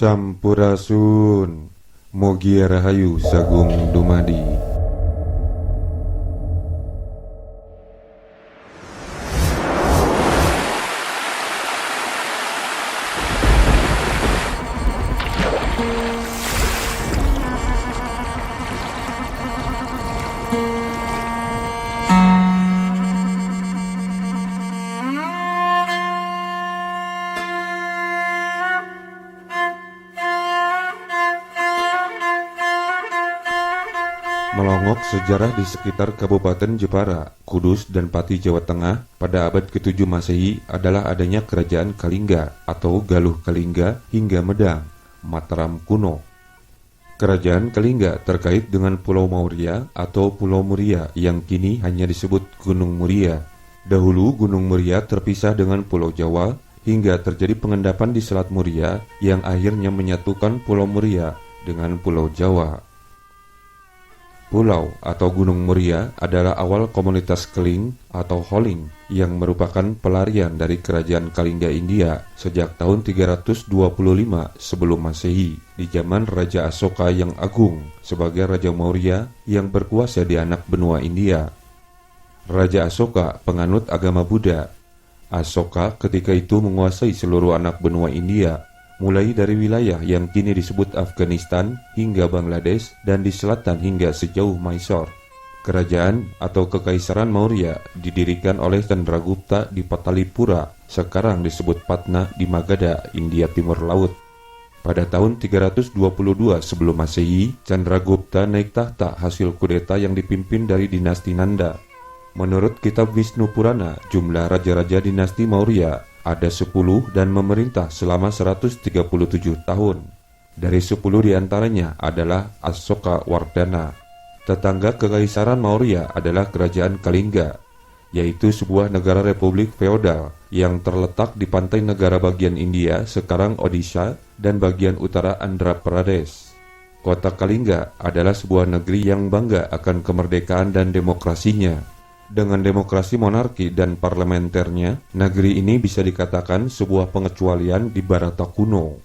Sampurasun, Mugi Rahayu Sagung Dumadi. Melongok sejarah di sekitar Kabupaten Jepara, Kudus, dan Pati, Jawa Tengah pada abad ke-7 Masehi adalah adanya Kerajaan Kalingga atau Galuh Kalingga hingga Medang, Mataram kuno. Kerajaan Kalingga terkait dengan Pulau Maurya atau Pulau Muria yang kini hanya disebut Gunung Muria. Dahulu Gunung Muria terpisah dengan Pulau Jawa hingga terjadi pengendapan di Selat Muria yang akhirnya menyatukan Pulau Muria dengan Pulau Jawa. Pulau atau Gunung Muria adalah awal komunitas Keling atau Holing yang merupakan pelarian dari Kerajaan Kalingga India sejak tahun 325 sebelum Masehi di zaman Raja Asoka yang agung sebagai Raja Maurya yang berkuasa di anak benua India. Raja Asoka penganut agama Buddha. Asoka ketika itu menguasai seluruh anak benua India, mulai dari wilayah yang kini disebut Afghanistan hingga Bangladesh dan di selatan hingga sejauh Mysore. Kerajaan atau Kekaisaran Maurya didirikan oleh Chandragupta di Patalipura, sekarang disebut Patna di Magadha, India Timur Laut. Pada tahun 322 sebelum Masehi, Chandragupta naik tahta hasil kudeta yang dipimpin dari dinasti Nanda. Menurut kitab Wisnu Purana, jumlah raja-raja dinasti Maurya ada 10 dan memerintah selama 137 tahun. Dari 10 diantaranya adalah Asoka Wardana. Tetangga Kekaisaran Maurya adalah Kerajaan Kalingga, yaitu sebuah negara republik feodal yang terletak di pantai negara bagian India, sekarang Odisha, dan bagian utara Andhra Pradesh. Kota Kalingga adalah sebuah negeri yang bangga akan kemerdekaan dan demokrasinya. Dengan demokrasi monarki dan parlementernya, negeri ini bisa dikatakan sebuah pengecualian di Bharata kuno.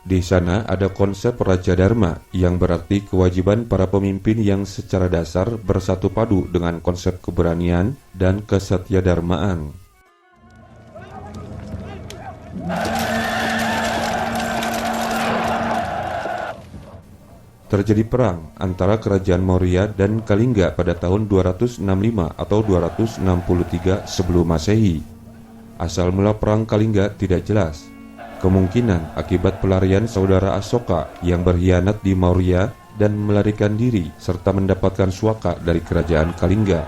Di sana ada konsep Raja Dharma yang berarti kewajiban para pemimpin yang secara dasar bersatu padu dengan konsep keberanian dan kesatyadarmaan. Terjadi perang antara Kerajaan Maurya dan Kalingga pada tahun 265 atau 263 sebelum Masehi. Asal mula perang Kalingga tidak jelas. Kemungkinan akibat pelarian saudara Asoka yang berkhianat di Maurya dan melarikan diri serta mendapatkan suaka dari Kerajaan Kalingga.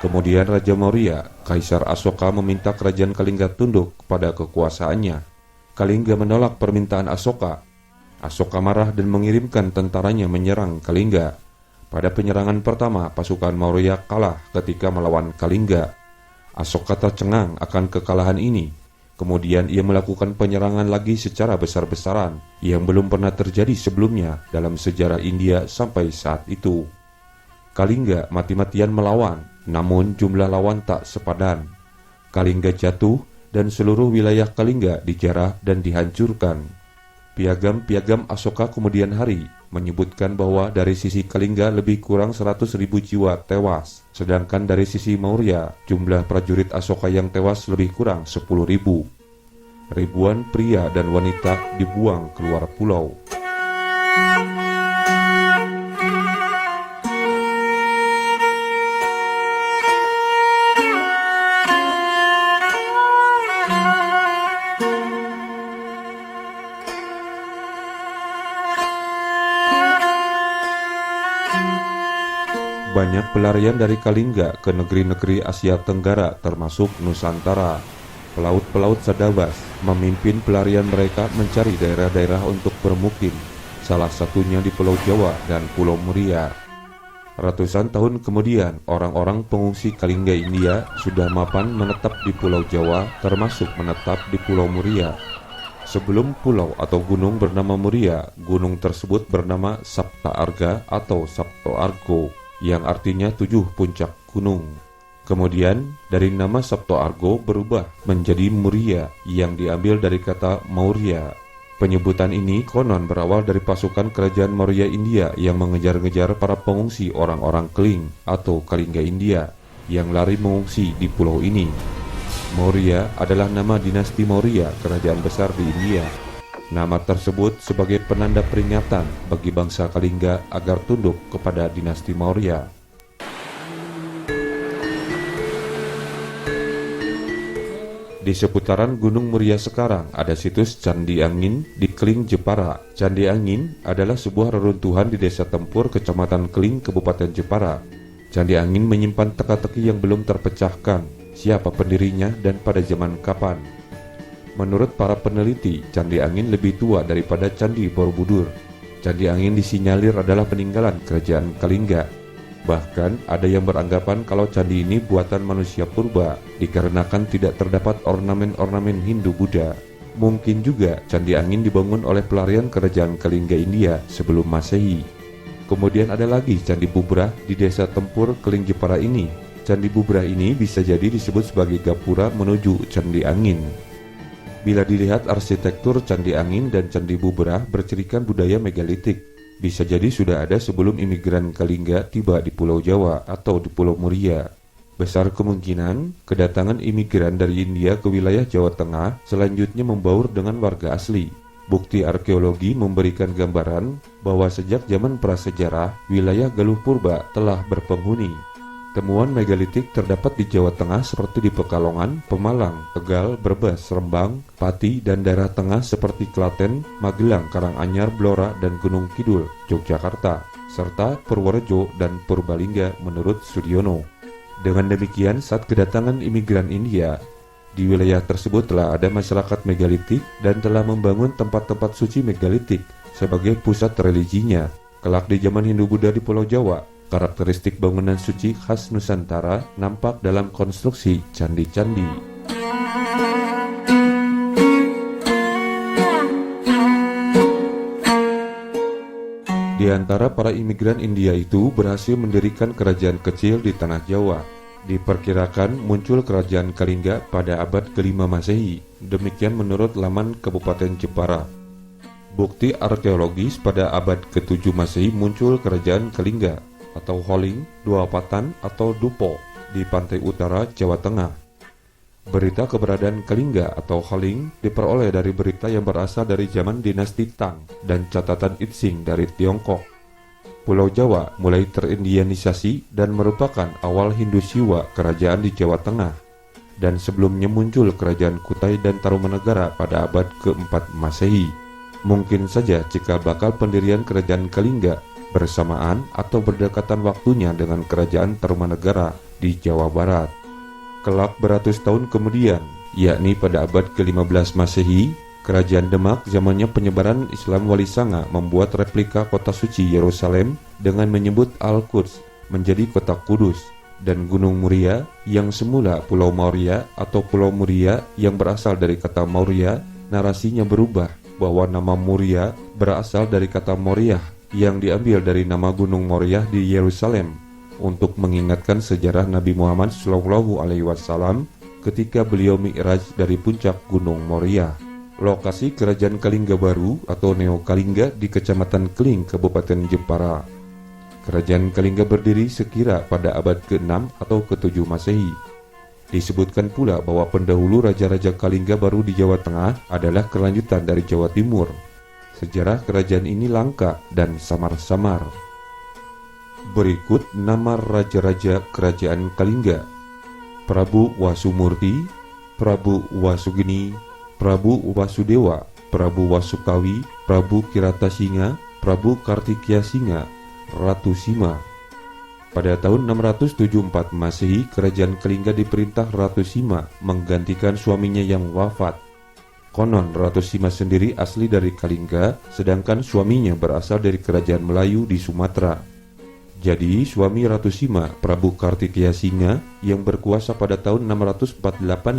Kemudian Raja Maurya, Kaisar Asoka, meminta Kerajaan Kalingga tunduk kepada kekuasaannya. Kalingga menolak permintaan Asoka. Asoka marah dan mengirimkan tentaranya menyerang Kalingga. Pada penyerangan pertama, pasukan Maurya kalah ketika melawan Kalingga. Asoka tercengang akan kekalahan ini. Kemudian ia melakukan penyerangan lagi secara besar-besaran yang belum pernah terjadi sebelumnya dalam sejarah India sampai saat itu. Kalingga mati-matian melawan, namun jumlah lawan tak sepadan. Kalingga jatuh dan seluruh wilayah Kalingga dijarah dan dihancurkan. Piagam-piagam Asoka kemudian hari menyebutkan bahwa dari sisi Kalingga lebih kurang 100.000 jiwa tewas, sedangkan dari sisi Maurya jumlah prajurit Asoka yang tewas lebih kurang 10.000. Ribuan pria dan wanita dibuang keluar pulau. Banyak pelarian dari Kalingga ke negeri-negeri Asia Tenggara termasuk Nusantara. Pelaut-pelaut Sadabas memimpin pelarian mereka mencari daerah-daerah untuk bermukim, salah satunya di Pulau Jawa dan Pulau Muria. Ratusan tahun kemudian, orang-orang pengungsi Kalingga India sudah mapan menetap di Pulau Jawa, termasuk menetap di Pulau Muria. Sebelum pulau atau gunung bernama Muria, gunung tersebut bernama Sapta Arga atau Sapto Argo, yang artinya 7 puncak gunung. Kemudian dari nama Sapto Argo berubah menjadi Muria yang diambil dari kata Maurya. Penyebutan ini konon berawal dari pasukan kerajaan Maurya India yang mengejar-ngejar para pengungsi orang-orang Keling atau Kalingga India yang lari mengungsi di pulau ini. Maurya adalah nama dinasti Maurya, kerajaan besar di India. Nama tersebut sebagai penanda peringatan bagi bangsa Kalingga agar tunduk kepada dinasti Maurya. Di seputaran Gunung Muria sekarang ada situs Candi Angin di Keling, Jepara. Candi Angin adalah sebuah reruntuhan di Desa Tempur, Kecamatan Keling, Kabupaten Jepara. Candi Angin menyimpan teka-teki yang belum terpecahkan, siapa pendirinya dan pada zaman kapan. Menurut para peneliti, Candi Angin lebih tua daripada Candi Borobudur. Candi Angin disinyalir adalah peninggalan kerajaan Kalingga. Bahkan ada yang beranggapan kalau candi ini buatan manusia purba dikarenakan tidak terdapat ornamen-ornamen Hindu-Buddha. Mungkin juga Candi Angin dibangun oleh pelarian kerajaan Kalingga India sebelum Masehi. Kemudian ada lagi Candi Bubrah di Desa Tempur, Keling, Jepara ini. Candi Bubrah ini bisa jadi disebut sebagai gapura menuju Candi Angin. Bila dilihat arsitektur Candi Angin dan Candi Bubrah bercirikan budaya megalitik. Bisa jadi sudah ada sebelum imigran Kalingga tiba di Pulau Jawa atau di Pulau Muria. Besar kemungkinan kedatangan imigran dari India ke wilayah Jawa Tengah selanjutnya membaur dengan warga asli. Bukti arkeologi memberikan gambaran bahwa sejak zaman prasejarah, wilayah Galuh Purba telah berpenghuni. Temuan megalitik terdapat di Jawa Tengah seperti di Pekalongan, Pemalang, Tegal, Brebes, Rembang, Pati, dan daerah tengah seperti Klaten, Magelang, Karanganyar, Blora, dan Gunung Kidul, Yogyakarta, serta Purworejo dan Purbalingga menurut Sudiono. Dengan demikian, saat kedatangan imigran India, di wilayah tersebut telah ada masyarakat megalitik dan telah membangun tempat-tempat suci megalitik sebagai pusat religinya. Kelak di zaman Hindu-Buddha di Pulau Jawa, karakteristik bangunan suci khas Nusantara nampak dalam konstruksi candi-candi. Di antara para imigran India itu berhasil mendirikan kerajaan kecil di tanah Jawa. Diperkirakan muncul kerajaan Kalingga pada abad ke-5 Masehi. Demikian menurut laman Kabupaten Jepara. Bukti arkeologis pada abad ke-7 Masehi muncul kerajaan Kalingga atau Holing, Duapatan atau Dupo di pantai utara Jawa Tengah. Berita keberadaan Kalingga atau Holing diperoleh dari berita yang berasal dari zaman dinasti Tang dan catatan Itsing dari Tiongkok. Pulau Jawa mulai terindianisasi dan merupakan awal Hindu Siwa kerajaan di Jawa Tengah, dan sebelumnya muncul kerajaan Kutai dan Tarumanegara pada abad ke-4 Masehi. Mungkin saja cikal bakal pendirian kerajaan Kalingga bersamaan atau berdekatan waktunya dengan kerajaan Tarumanegara di Jawa Barat. Kelak beratus tahun kemudian, yakni pada abad ke-15 Masehi, kerajaan Demak zamannya penyebaran Islam Wali Sanga membuat replika kota suci Yerusalem dengan menyebut Al-Quds menjadi kota Kudus, dan Gunung Muria yang semula Pulau Maurya atau Pulau Muria yang berasal dari kata Maurya, narasinya berubah bahwa nama Muria berasal dari kata Moriah yang diambil dari nama Gunung Moriah di Yerusalem untuk mengingatkan sejarah Nabi Muhammad SAW ketika beliau mi'raj dari puncak Gunung Moriah. Lokasi kerajaan Kalingga baru atau Neo Kalingga di Kecamatan Keling, Kabupaten Jepara. Kerajaan Kalingga berdiri sekira pada abad ke-6 atau ke-7 Masehi. Disebutkan pula bahwa pendahulu raja-raja Kalingga baru di Jawa Tengah adalah kelanjutan dari Jawa Timur. Sejarah kerajaan ini langka dan samar-samar. Berikut nama raja-raja kerajaan Kalingga: Prabu Wasumurti, Prabu Wasugeni, Prabu Wasudewa, Prabu Wasukawi, Prabu Kiratasinga, Prabu Kartikeyasinga, Ratu Sima. Pada tahun 674 Masehi, kerajaan Kalingga diperintah Ratu Sima menggantikan suaminya yang wafat. Konon Ratu Sima sendiri asli dari Kalingga, sedangkan suaminya berasal dari kerajaan Melayu di Sumatera. Jadi suami Ratu Sima, Prabu Kartikeyasinga, yang berkuasa pada tahun 648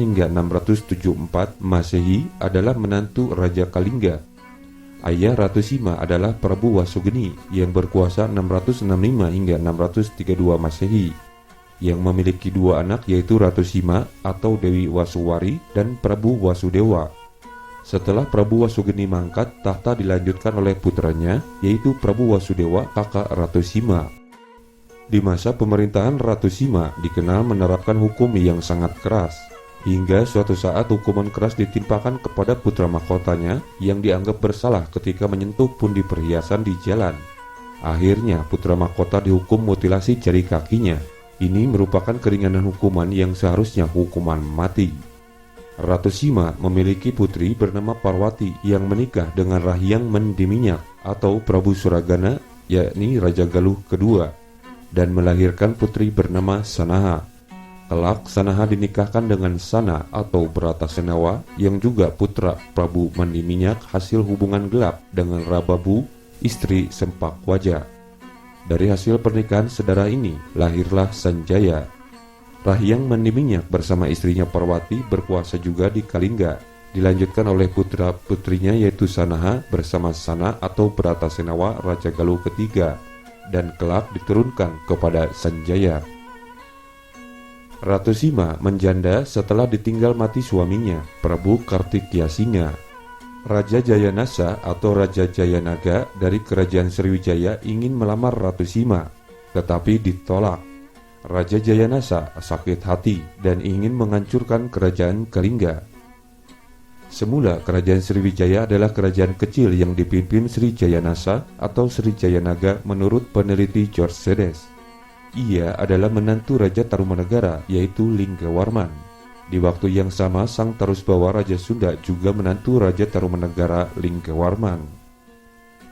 hingga 674 Masehi adalah menantu Raja Kalingga. Ayah Ratu Sima adalah Prabu Wasugeni yang berkuasa 665 hingga 632 Masehi, yang memiliki dua anak yaitu Ratu Sima atau Dewi Wasuwari dan Prabu Wasudewa. Setelah Prabu Wasugeni mangkat, tahta dilanjutkan oleh putranya, yaitu Prabu Wasudewa kakak Ratu Sima. Di masa pemerintahan Ratu Sima dikenal menerapkan hukum yang sangat keras, hingga suatu saat hukuman keras ditimpakan kepada putra mahkotanya yang dianggap bersalah ketika menyentuh pundi perhiasan di jalan. Akhirnya putra mahkota dihukum mutilasi jari kakinya. Ini merupakan keringanan hukuman yang seharusnya hukuman mati. Ratu Sima memiliki putri bernama Parwati yang menikah dengan Rahyang Mendiminyak atau Prabu Suragana, yakni Raja Galuh kedua, dan melahirkan putri bernama Sanaha. Kelak Sanaha dinikahkan dengan Sana atau Bratasenawa yang juga putra Prabu Mendiminyak hasil hubungan gelap dengan Rababu, istri Sempakwaja. Dari hasil pernikahan saudara ini lahirlah Sanjaya. Rahyang Mendiminyak bersama istrinya Parwati berkuasa juga di Kalingga, dilanjutkan oleh putra-putrinya yaitu Sanaha bersama Sana atau Bratasenawa Raja Galuh ketiga, dan kelak diturunkan kepada Sanjaya. Ratu Sima menjanda setelah ditinggal mati suaminya, Prabu Kartikeyasinga. Raja Jayanasa atau Raja Jayanaga dari kerajaan Sriwijaya ingin melamar Ratu Sima, tetapi ditolak. Raja Jayanasa sakit hati dan ingin menghancurkan kerajaan Kalingga. Semula kerajaan Sriwijaya adalah kerajaan kecil yang dipimpin Sri Jayanasa atau Sri Jayanaga menurut peneliti George Sedes. Ia adalah menantu Raja Tarumanegara yaitu Linggawarman. Di waktu yang sama, sang Tarusbawa Raja Sunda juga menantu Raja Tarumanegara Linggawarman.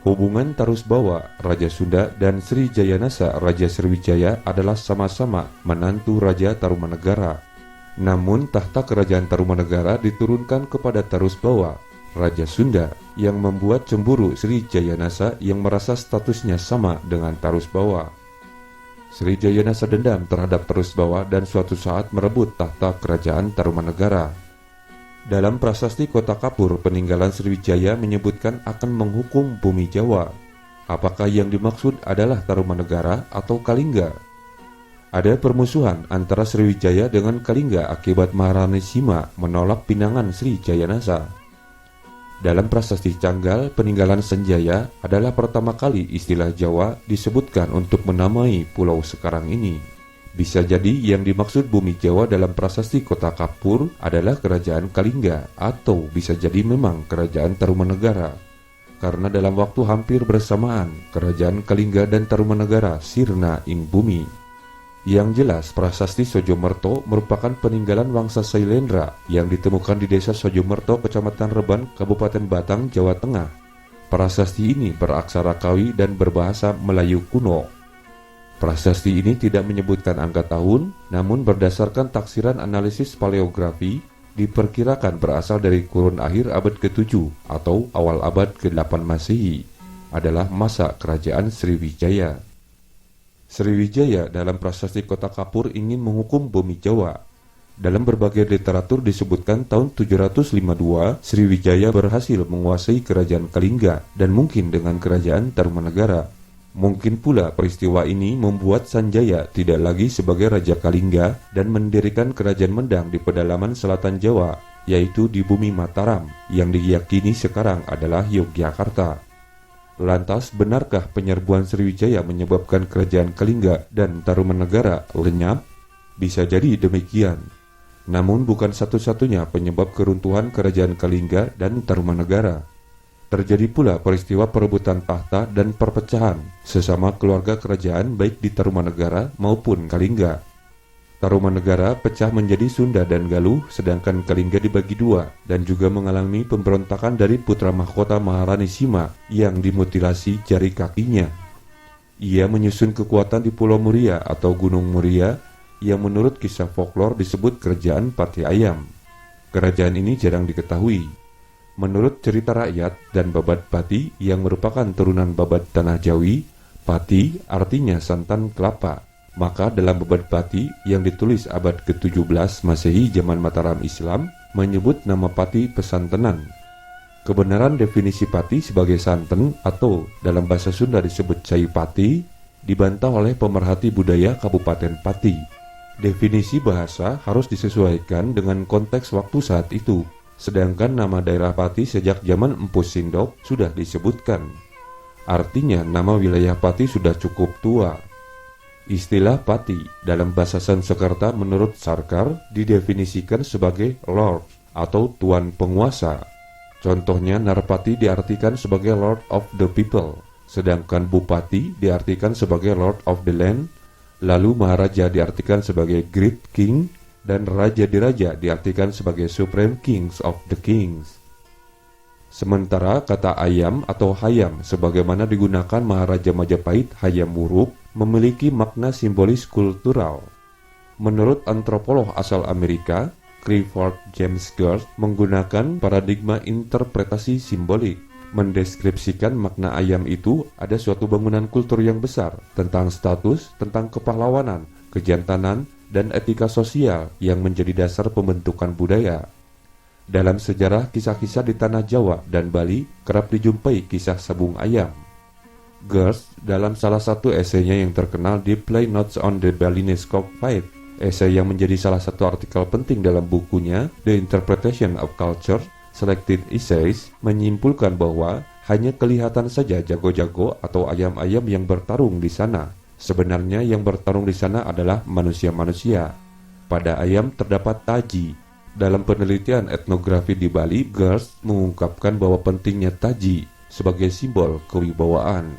Hubungan Tarusbawa Raja Sunda dan Sri Jayanasa Raja Sriwijaya adalah sama-sama menantu Raja Tarumanegara. Namun tahta kerajaan Tarumanegara diturunkan kepada Tarusbawa Raja Sunda yang membuat cemburu Sri Jayanasa yang merasa statusnya sama dengan Tarusbawa. Sri Jayanasa dendam terhadap Tarusbawa dan suatu saat merebut tahta kerajaan Tarumanegara. Dalam prasasti Kota Kapur peninggalan Sriwijaya menyebutkan akan menghukum bumi Jawa. Apakah yang dimaksud adalah Tarumanegara atau Kalingga? Ada permusuhan antara Sriwijaya dengan Kalingga akibat Maharani Sima menolak pinangan Sri Jayanasa. Dalam prasasti Canggal, peninggalan Sanjaya adalah pertama kali istilah Jawa disebutkan untuk menamai pulau sekarang ini. Bisa jadi yang dimaksud bumi Jawa dalam prasasti Kota Kapur adalah kerajaan Kalingga, atau bisa jadi memang kerajaan Tarumanegara. Karena dalam waktu hampir bersamaan, kerajaan Kalingga dan Tarumanegara sirna ing bumi. Yang jelas, prasasti Sojomerto merupakan peninggalan Wangsa Sailendra yang ditemukan di desa Sojomerto, Kecamatan Reban, Kabupaten Batang, Jawa Tengah. Prasasti ini beraksara Kawi dan berbahasa Melayu kuno. Prasasti ini tidak menyebutkan angka tahun, namun berdasarkan taksiran analisis paleografi, diperkirakan berasal dari kurun akhir abad ke-7 atau awal abad ke-8 Masehi, adalah masa kerajaan Sriwijaya. Sriwijaya dalam prasasti Kota Kapur ingin menghukum bumi Jawa. Dalam berbagai literatur disebutkan tahun 752 Sriwijaya berhasil menguasai kerajaan Kalingga dan mungkin dengan kerajaan Tarumanegara. Mungkin pula peristiwa ini membuat Sanjaya tidak lagi sebagai Raja Kalingga dan mendirikan kerajaan Mendang di pedalaman selatan Jawa, yaitu di bumi Mataram yang diyakini sekarang adalah Yogyakarta. Lantas, benarkah penyerbuan Sriwijaya menyebabkan kerajaan Kalingga dan Tarumanegara lenyap? Bisa jadi demikian. Namun bukan satu-satunya penyebab keruntuhan kerajaan Kalingga dan Tarumanegara. Terjadi pula peristiwa perebutan tahta dan perpecahan sesama keluarga kerajaan baik di Tarumanegara maupun Kalingga. Tarumanegara pecah menjadi Sunda dan Galuh, sedangkan Kalingga dibagi dua dan juga mengalami pemberontakan dari putra mahkota Maharani Sima yang dimutilasi jari kakinya. Ia menyusun kekuatan di Pulau Muria atau Gunung Muria yang menurut kisah folklor disebut Kerajaan Pati Ayam. Kerajaan ini jarang diketahui. Menurut cerita rakyat dan Babat Pati yang merupakan turunan Babat Tanah Jawi, Pati artinya santan kelapa. Maka dalam Babat Pati yang ditulis abad ke-17 Masehi zaman Mataram Islam menyebut nama Pati pesantenan. Kebenaran definisi Pati sebagai santen atau dalam bahasa Sunda disebut Cai Pati dibantah oleh pemerhati budaya Kabupaten Pati. Definisi bahasa harus disesuaikan dengan konteks waktu saat itu. sedangkan nama daerah Pati sejak zaman Empu Sindok sudah disebutkan. Artinya nama wilayah Pati sudah cukup tua. Istilah Pati dalam bahasa Sanskerta menurut Sarkar didefinisikan sebagai Lord atau Tuan Penguasa. Contohnya Narpati diartikan sebagai Lord of the People, sedangkan Bupati diartikan sebagai Lord of the Land, lalu Maharaja diartikan sebagai Great King, dan Raja Diraja diartikan sebagai Supreme Kings of the Kings. Sementara kata ayam atau hayam sebagaimana digunakan Maharaja Majapahit Hayam Wuruk memiliki makna simbolis kultural. Menurut antropolog asal Amerika, Clifford James Gertz menggunakan paradigma interpretasi simbolik, mendeskripsikan makna ayam itu ada suatu bangunan kultur yang besar tentang status, tentang kepahlawanan, kejantanan, dan etika sosial yang menjadi dasar pembentukan budaya. Dalam sejarah kisah-kisah di tanah Jawa dan Bali kerap dijumpai kisah sabung ayam. Gertz dalam salah satu esainya yang terkenal di Play Notes on the Balinese Cockfight, esai yang menjadi salah satu artikel penting dalam bukunya The Interpretation of Culture, Selected Essays, menyimpulkan bahwa hanya kelihatan saja jago-jago atau ayam-ayam yang bertarung di sana. Sebenarnya yang bertarung di sana adalah manusia-manusia. Pada ayam terdapat taji. Dalam penelitian etnografi di Bali, Gertz mengungkapkan bahwa pentingnya taji sebagai simbol kewibawaan.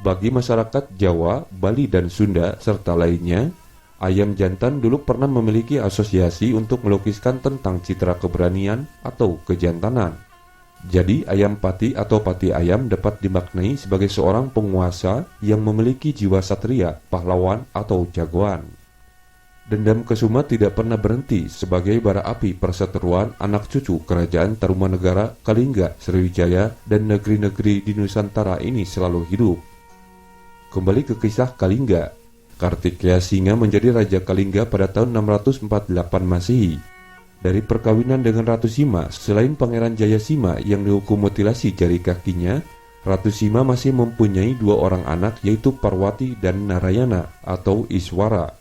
Bagi masyarakat Jawa, Bali, dan Sunda, serta lainnya, ayam jantan dulu pernah memiliki asosiasi untuk melukiskan tentang citra keberanian atau kejantanan. Jadi ayam pati atau pati ayam dapat dimaknai sebagai seorang penguasa yang memiliki jiwa satria, pahlawan, atau jagoan. Dendam Kesuma tidak pernah berhenti sebagai bara api perseteruan anak cucu kerajaan Tarumanegara, Kalingga, Sriwijaya, dan negeri-negeri di Nusantara ini selalu hidup. Kembali ke kisah Kalingga. Kartikeya Singa menjadi Raja Kalingga pada tahun 648 Masehi. Dari perkawinan dengan Ratu Sima, selain Pangeran Jayasima yang dihukum mutilasi jari kakinya, Ratu Sima masih mempunyai dua orang anak yaitu Parwati dan Narayana atau Iswara.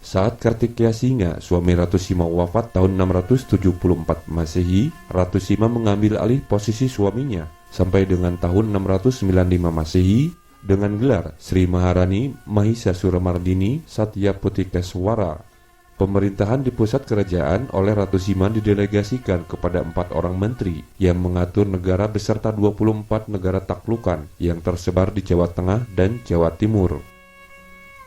Saat Kartikeya Singa, suami Ratu Sima wafat tahun 674 Masehi, Ratu Sima mengambil alih posisi suaminya sampai dengan tahun 695 Masehi dengan gelar Sri Maharani Mahisa Suramardini Satya Putikeswara. Pemerintahan di pusat kerajaan oleh Ratu Sima didelegasikan kepada 4 orang menteri yang mengatur negara beserta 24 negara taklukan yang tersebar di Jawa Tengah dan Jawa Timur.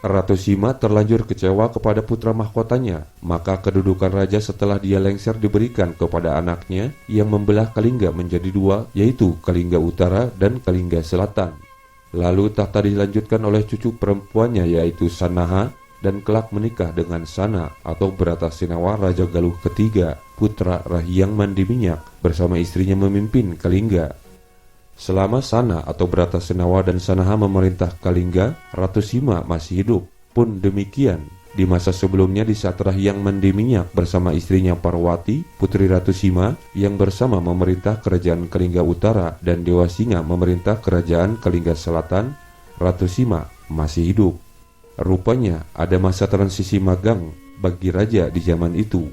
Ratu Sima terlanjur kecewa kepada putra mahkotanya, maka kedudukan raja setelah dia lengser diberikan kepada anaknya yang membelah Kalingga menjadi dua, yaitu Kalingga Utara dan Kalingga Selatan. Lalu tahta dilanjutkan oleh cucu perempuannya yaitu Sanaha, dan kelak menikah dengan Sana atau Bratasinawa Raja Galuh ketiga, putra Rahyang Mandi Minyak, bersama istrinya memimpin Kalingga. Selama Sana atau Bratasinawa dan Sanaha memerintah Kalingga, Ratu Sima masih hidup. Pun demikian, di masa sebelumnya di saat Rahyang Mandi Minyak bersama istrinya Parwati, putri Ratu Sima, yang bersama memerintah kerajaan Kalingga Utara, dan Dewa Singa memerintah kerajaan Kalingga Selatan, Ratu Sima masih hidup. Rupanya ada masa transisi magang bagi raja di zaman itu.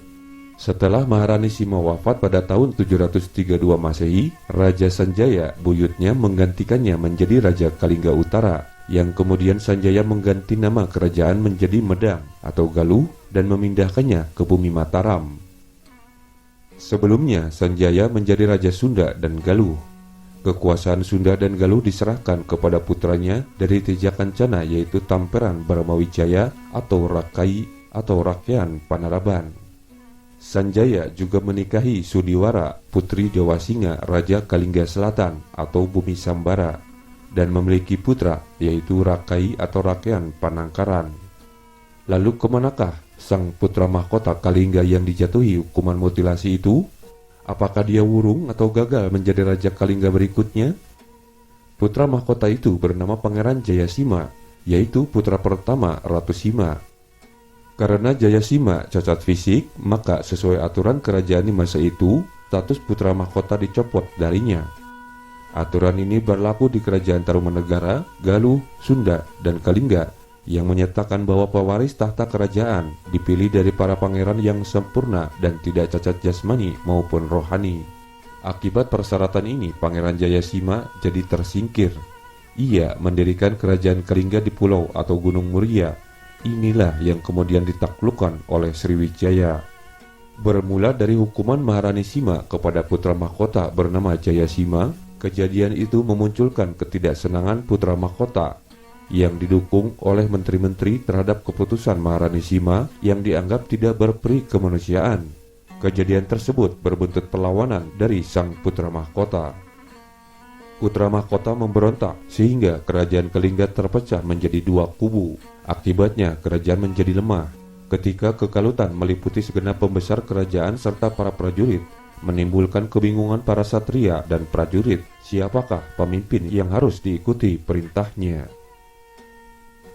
Setelah Maharani Sima wafat pada tahun 732 Masehi, Raja Sanjaya, buyutnya, menggantikannya menjadi Raja Kalingga Utara, yang kemudian Sanjaya mengganti nama kerajaan menjadi Medang atau Galuh dan memindahkannya ke bumi Mataram. Sebelumnya, Sanjaya menjadi Raja Sunda dan Galuh. Kekuasaan Sunda dan Galuh diserahkan kepada putranya dari Teja Kancana yaitu Tamperan Brahmawijaya atau Rakai atau Rakyan Panaraban. Sanjaya juga menikahi Sudiwara, putri Dewa Singa Raja Kalingga Selatan atau Bumi Sambara, dan memiliki putra yaitu Rakai atau Rakyan Panangkaran. Lalu kemanakah sang putra mahkota Kalingga yang dijatuhi hukuman mutilasi itu? Apakah dia wurung atau gagal menjadi Raja Kalingga berikutnya? Putra mahkota itu bernama Pangeran Jayasima, yaitu putra pertama Ratu Sima. Karena Jayasima cacat fisik, maka sesuai aturan kerajaan di masa itu, status putra mahkota dicopot darinya. Aturan ini berlaku di kerajaan Tarumanegara, Galuh, Sunda, dan Kalingga, yang menyatakan bahwa pewaris tahta kerajaan dipilih dari para pangeran yang sempurna dan tidak cacat jasmani maupun rohani. Akibat persyaratan ini, Pangeran Jayasima jadi tersingkir. Ia mendirikan kerajaan Kalingga di pulau atau Gunung Muria. Inilah yang kemudian ditaklukkan oleh Sriwijaya. Bermula dari hukuman Maharani Sima kepada putra mahkota bernama Jayasima, kejadian itu memunculkan ketidaksenangan putra mahkota yang didukung oleh menteri-menteri terhadap keputusan Maharani Sima yang dianggap tidak berperi kemanusiaan. Kejadian tersebut berbuntut perlawanan dari sang putra mahkota. Putra mahkota memberontak sehingga kerajaan Kalingga terpecah menjadi dua kubu. Akibatnya kerajaan menjadi lemah. Ketika kekalutan meliputi segenap pembesar kerajaan serta para prajurit, menimbulkan kebingungan para satria dan prajurit, siapakah pemimpin yang harus diikuti perintahnya.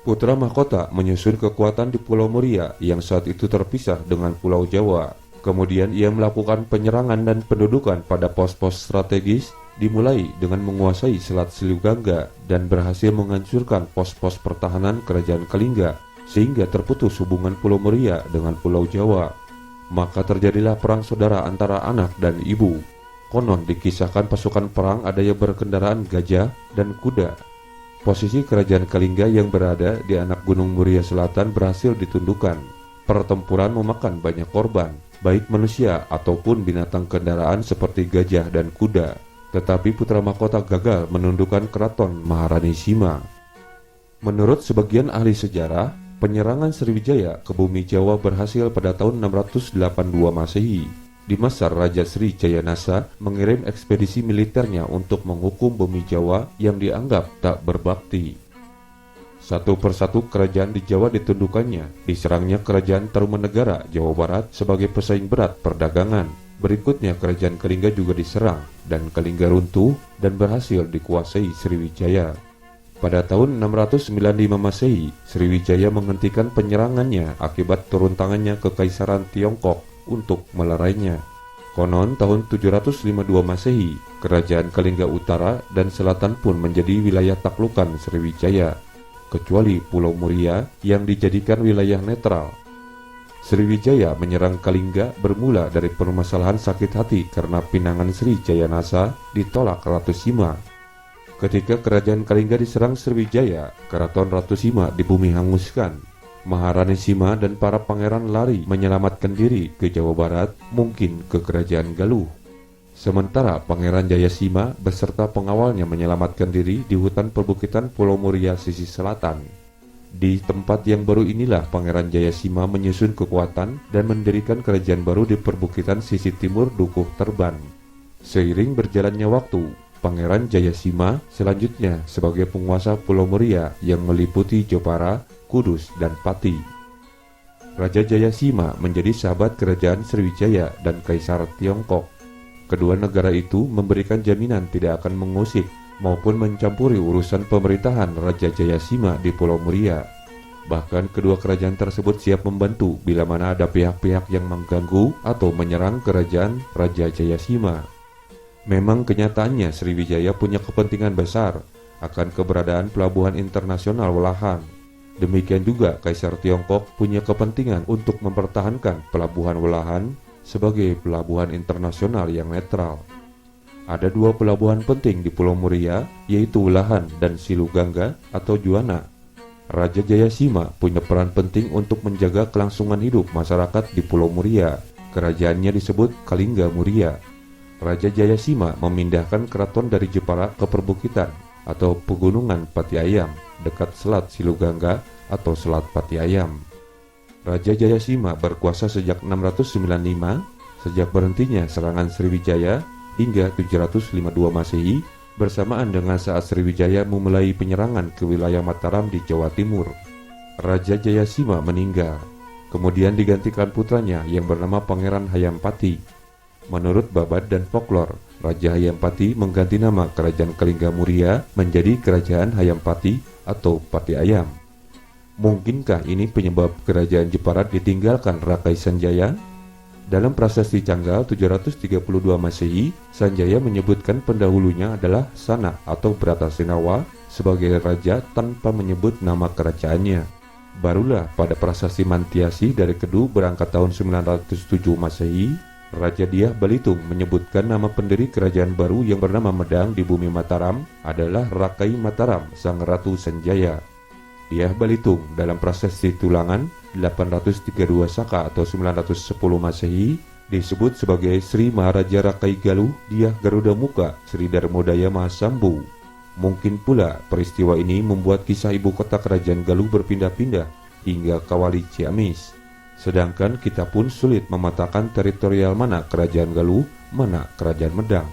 Putra mahkota menyusun kekuatan di Pulau Muria yang saat itu terpisah dengan Pulau Jawa. Kemudian ia melakukan penyerangan dan pendudukan pada pos-pos strategis, dimulai dengan menguasai Selat Silugangga dan berhasil menghancurkan pos-pos pertahanan kerajaan Kalingga, sehingga terputus hubungan Pulau Muria dengan Pulau Jawa. Maka terjadilah perang saudara antara anak dan ibu. Konon dikisahkan pasukan perang ada yang berkendaraan gajah dan kuda. Posisi kerajaan Kalingga yang berada di anak Gunung Muria Selatan berhasil ditundukkan. Pertempuran memakan banyak korban, baik manusia ataupun binatang kendaraan seperti gajah dan kuda. Tetapi putra mahkota gagal menundukkan keraton Maharani Sima. Menurut sebagian ahli sejarah, penyerangan Sriwijaya ke bumi Jawa berhasil pada tahun 682 Masehi. Di masa Raja Sri Jayanasa mengirim ekspedisi militernya untuk menghukum bumi Jawa yang dianggap tak berbakti. Satu persatu kerajaan di Jawa ditundukkannya. Diserangnya kerajaan Tarumanegara, Jawa Barat sebagai pesaing berat perdagangan. Berikutnya kerajaan Kalingga juga diserang dan Kalingga runtuh dan berhasil dikuasai Sriwijaya. Pada tahun 695 Masehi, Sriwijaya menghentikan penyerangannya akibat turun tangannya Kekaisaran Tiongkok untuk melerainya. Konon tahun 752 Masehi, kerajaan Kalingga Utara dan Selatan pun menjadi wilayah taklukan Sriwijaya, kecuali Pulau Muria yang dijadikan wilayah netral. Sriwijaya menyerang Kalingga bermula dari permasalahan sakit hati karena pinangan Sri Jayanasa ditolak Ratu Sima. Ketika kerajaan Kalingga diserang Sriwijaya, keraton Ratu Sima di bumi hanguskan. Maharani Sima dan para pangeran lari menyelamatkan diri ke Jawa Barat, mungkin ke kerajaan Galuh. Sementara Pangeran Jayasima beserta pengawalnya menyelamatkan diri di hutan perbukitan Pulau Muria sisi selatan. Di tempat yang baru inilah Pangeran Jayasima menyusun kekuatan dan mendirikan kerajaan baru di perbukitan sisi timur Dukuh Terban. Seiring berjalannya waktu, Pangeran Jayasima selanjutnya sebagai penguasa Pulau Muria yang meliputi Jepara, Kudus, dan Pati. Raja Jayasima menjadi sahabat kerajaan Sriwijaya dan Kaisar Tiongkok. Kedua negara itu memberikan jaminan tidak akan mengusik maupun mencampuri urusan pemerintahan Raja Jayasima di Pulau Muria. Bahkan kedua kerajaan tersebut siap membantu bila mana ada pihak-pihak yang mengganggu atau menyerang kerajaan Raja Jayasima. Memang kenyataannya Sriwijaya punya kepentingan besar akan keberadaan pelabuhan internasional Welahan. Demikian juga Kaisar Tiongkok punya kepentingan untuk mempertahankan pelabuhan Welahan sebagai pelabuhan internasional yang netral. Ada dua pelabuhan penting di Pulau Muria, yaitu Welahan dan Silugangga atau Juana. Raja Jayasima punya peran penting untuk menjaga kelangsungan hidup masyarakat di Pulau Muria. Kerajaannya disebut Kalingga Muria. Raja Jayasima memindahkan keraton dari Jepara ke perbukitan atau pegunungan Pati Ayam dekat Selat Silugangga atau Selat Pati Ayam. Raja Jayasima berkuasa sejak 695, sejak berhentinya serangan Sriwijaya hingga 752 Masehi, bersamaan dengan saat Sriwijaya memulai penyerangan ke wilayah Mataram di Jawa Timur. Raja Jayasima meninggal, kemudian digantikan putranya yang bernama Pangeran Hayampati. Menurut babat dan folklor, Raja Hayampati mengganti nama kerajaan Kalingga Muria menjadi Kerajaan Hayampati atau Pati Ayam. Mungkinkah ini penyebab kerajaan Jepara ditinggalkan Rakai Sanjaya? Dalam prasasti Canggal 732 Masehi, Sanjaya menyebutkan pendahulunya adalah Sana atau Bratasena sebagai raja tanpa menyebut nama kerajaannya. Barulah pada prasasti Mantiasi dari Kedu berangkat tahun 907 Masehi, Raja Diah Balitung menyebutkan nama pendiri kerajaan baru yang bernama Medang di bumi Mataram adalah Rakai Mataram, Sang Ratu Sanjaya. Diah Balitung dalam prasasti Tulangan 832 Saka atau 910 Masehi disebut sebagai Sri Maharaja Rakai Galuh Diah Garuda Muka Sri Darmodaya Mahasambu. Mungkin pula peristiwa ini membuat kisah ibu kota kerajaan Galuh berpindah-pindah hingga Kawali Ciamis. Sedangkan kita pun sulit memetakan teritorial mana kerajaan Galuh, mana kerajaan Medang.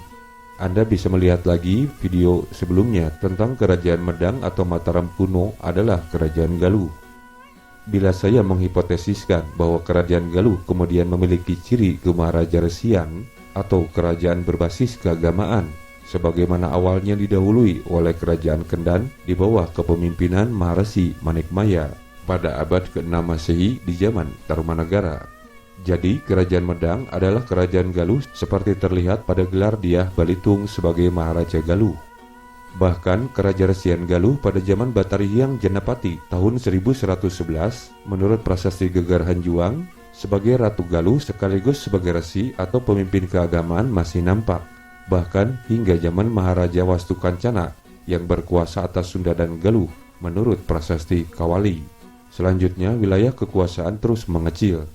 Anda bisa melihat lagi video sebelumnya tentang kerajaan Medang atau Mataram kuno adalah kerajaan Galuh. Bila saya menghipotesiskan bahwa kerajaan Galuh kemudian memiliki ciri kemaharajaresian atau kerajaan berbasis keagamaan, sebagaimana awalnya didahului oleh kerajaan Kendan di bawah kepemimpinan Maharesi Manikmaya pada abad ke-6 Masehi di zaman Tarumanagara. Jadi kerajaan Medang adalah kerajaan Galuh seperti terlihat pada gelar Diah Balitung sebagai Maharaja Galuh. Bahkan Kerajaresian Galuh pada zaman Batarihyang Janapati tahun 1111 menurut prasasti Gegar Hanjuang sebagai Ratu Galuh sekaligus sebagai resi atau pemimpin keagamaan masih nampak. Bahkan hingga zaman Maharaja Wastukancana yang berkuasa atas Sunda dan Galuh menurut prasasti Kawali. Selanjutnya wilayah kekuasaan terus mengecil.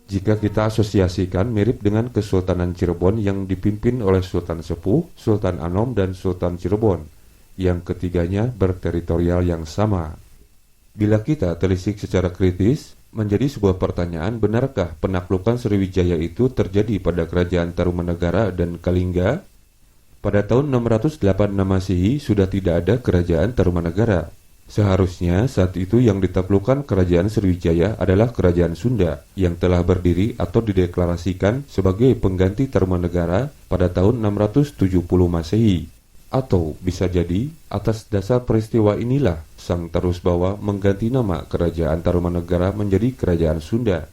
Jika kita asosiasikan mirip dengan Kesultanan Cirebon yang dipimpin oleh Sultan Sepuh, Sultan Anom dan Sultan Cirebon, yang ketiganya berteritorial yang sama. Bila kita telisik secara kritis, menjadi sebuah pertanyaan, benarkah penaklukan Sriwijaya itu terjadi pada kerajaan Tarumanagara dan Kalingga? Pada tahun 686 Masehi sudah tidak ada kerajaan Tarumanagara. Seharusnya saat itu yang ditaklukkan kerajaan Sriwijaya adalah kerajaan Sunda yang telah berdiri atau dideklarasikan sebagai pengganti Tarumanagara pada tahun 670 Masehi. Atau bisa jadi atas dasar peristiwa inilah Sang Tarusbawa mengganti nama kerajaan Tarumanagara menjadi kerajaan Sunda.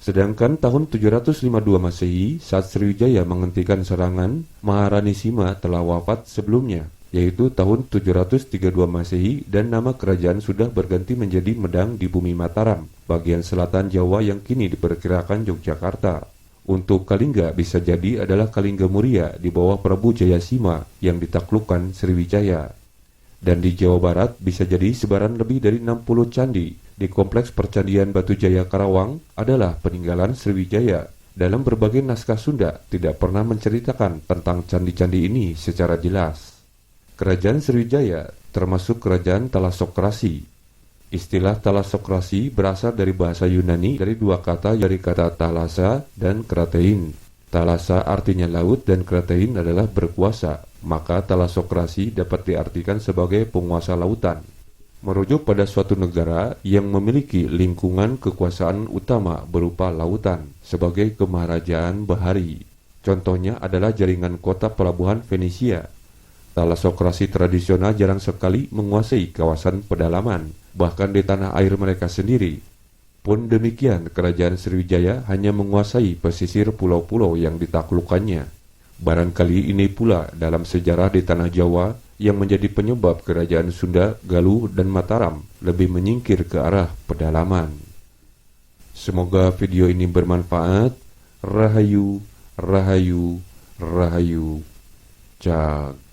Sedangkan tahun 752 Masehi saat Sriwijaya menghentikan serangan, Maharani Sima telah wafat sebelumnya, yaitu tahun 732 Masehi, dan nama kerajaan sudah berganti menjadi Medang di bumi Mataram, bagian selatan Jawa yang kini diperkirakan Yogyakarta. Untuk Kalingga bisa jadi adalah Kalingga Muria di bawah Prabu Jayasima yang ditaklukkan Sriwijaya. Dan di Jawa Barat bisa jadi sebaran lebih dari 60 candi di Kompleks Percandian Batu Jaya Karawang adalah peninggalan Sriwijaya. Dalam berbagai naskah Sunda tidak pernah menceritakan tentang candi-candi ini secara jelas. Kerajaan Sriwijaya termasuk kerajaan Talasokrasi. Istilah talasokrasi berasal dari bahasa Yunani dari dua kata, dari kata talasa dan kratein. Talasa artinya laut dan kratein adalah berkuasa, maka talasokrasi dapat diartikan sebagai penguasa lautan. Merujuk pada suatu negara yang memiliki lingkungan kekuasaan utama berupa lautan sebagai kemaharajaan bahari. Contohnya adalah jaringan kota pelabuhan Venesia. Talasokrasi tradisional jarang sekali menguasai kawasan pedalaman, bahkan di tanah air mereka sendiri. Pun demikian, kerajaan Sriwijaya hanya menguasai pesisir pulau-pulau yang ditaklukkannya. Barangkali ini pula dalam sejarah di tanah Jawa yang menjadi penyebab kerajaan Sunda, Galuh, dan Mataram lebih menyingkir ke arah pedalaman. Semoga video ini bermanfaat. Rahayu, Rahayu, Rahayu. Cak.